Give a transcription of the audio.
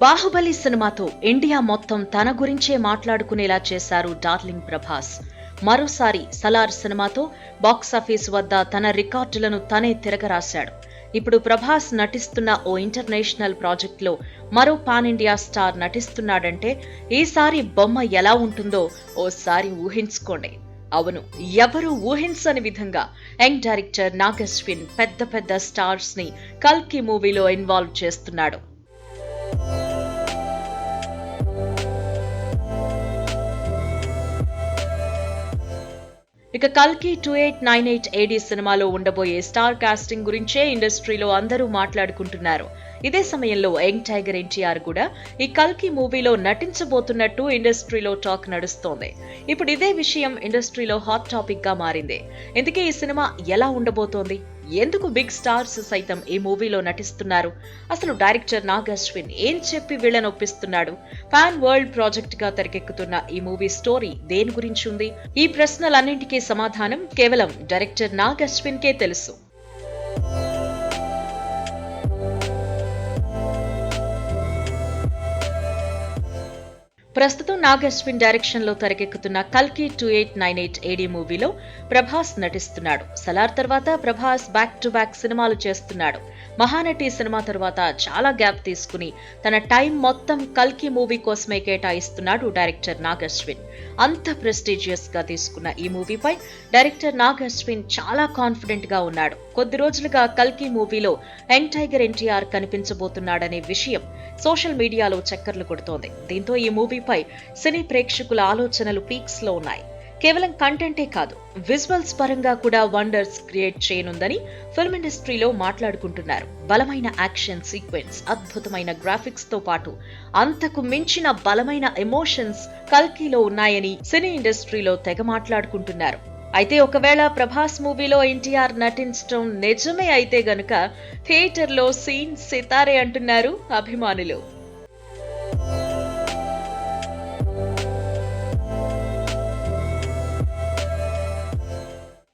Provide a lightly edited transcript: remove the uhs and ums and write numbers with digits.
బాహుబలి సినిమాతో ఇండియా మొత్తం తన గురించే మాట్లాడుకునేలా చేశారు డార్లింగ్ ప్రభాస్. మరోసారి సలార్ సినిమాతో బాక్సాఫీస్ వద్ద తన రికార్డులను తనే తిరగరాశాడు. ఇప్పుడు ప్రభాస్ నటిస్తున్న ఓ ఇంటర్నేషనల్ ప్రాజెక్టులో మరో పాన్ ఇండియా స్టార్ నటిస్తున్నాడంటే ఈసారి బొమ్మ ఎలా ఉంటుందో ఓసారి ఊహించుకోండి. అవును, ఎవరూ ఊహించని విధంగా యంగ్ డైరెక్టర్ నాగ్ అశ్విన్ పెద్ద పెద్ద స్టార్స్ ని కల్కి మూవీలో ఇన్వాల్వ్ చేస్తున్నాడు. ఇక కల్కి 2898 AD సినిమాలో ఉండబోయే స్టార్ కాస్టింగ్ గురించే ఇండస్ట్రీలో అందరూ మాట్లాడుకుంటున్నారు. ఇదే సమయంలో యంగ్ టైగర్ ఎన్టీఆర్ కూడా ఈ కల్కి మూవీలో నటించబోతున్నట్టు ఇండస్ట్రీలో టాక్ నడుస్తోంది. ఇప్పుడు ఇదే విషయం ఇండస్ట్రీలో హాట్ టాపిక్ గా మారింది. ఇందుకే ఈ సినిమా ఎలా ఉండబోతోంది, ఎందుకు బిగ్ స్టార్స్ సైతం ఈ మూవీలో నటిస్తున్నారు, అసలు డైరెక్టర్ నాగ్ అశ్విన్ ఏం చెప్పి వీళ్ళని ఒప్పిస్తున్నాడు, పాన్ వరల్డ్ ప్రాజెక్ట్ గా తెరకెక్కుతున్న ఈ మూవీ స్టోరీ దేని గురించి ఉంది? ఈ ప్రశ్నలన్నింటికీ సమాధానం కేవలం డైరెక్టర్ నాగ్ అశ్విన్ కే తెలుసు. ప్రస్తుతం నాగ్ అశ్విన్ డైరెక్షన్ లో తెరకెక్కుతున్న కల్కి 2898 AD మూవీలో ప్రభాస్ నటిస్తున్నాడు. సలార్ తర్వాత ప్రభాస్ బ్యాక్ టు బ్యాక్ సినిమాలు చేస్తున్నాడు. మహానటి సినిమా తర్వాత చాలా గ్యాప్ తీసుకుని తన టైం మొత్తం కల్కి మూవీ కోసమే కేటాయిస్తున్నాడు డైరెక్టర్ నాగ్ అశ్విన్. అంత ప్రెస్టీజియస్ గా తీసుకున్న ఈ మూవీపై డైరెక్టర్ నాగ్ అశ్విన్ చాలా కాన్ఫిడెంట్ గా ఉన్నాడు. కొద్ది రోజులుగా కల్కి మూవీలో యంగ్ టైగర్ ఎన్టీఆర్ కనిపించబోతున్నాడనే విషయం సోషల్ మీడియాలో చక్కర్లు కొడుతోంది. దీంతో ఈ మూవీపై సినీ ప్రేక్షకుల ఆలోచనలు పీక్స్ లో ఉన్నాయి. కేవలం కంటెంటే కాదు, విజువల్స్ పరంగా కూడా వండర్స్ క్రియేట్ చేయనుందని ఫిల్మ్ ఇండస్ట్రీలో మాట్లాడుకుంటున్నారు. బలమైన యాక్షన్ సీక్వెన్స్, అద్భుతమైన గ్రాఫిక్స్ తో పాటు అంతకు మించిన బలమైన ఎమోషన్స్ కల్కిలో ఉన్నాయని సినీ ఇండస్ట్రీలో తెగ మాట్లాడుకుంటున్నారు. అయితే ఒకవేళ ప్రభాస్ మూవీలో ఎన్టీఆర్ నటించడం నిజమే అయితే గనుక థియేటర్లో సీన్ సితారే అంటున్నారు అభిమానులు.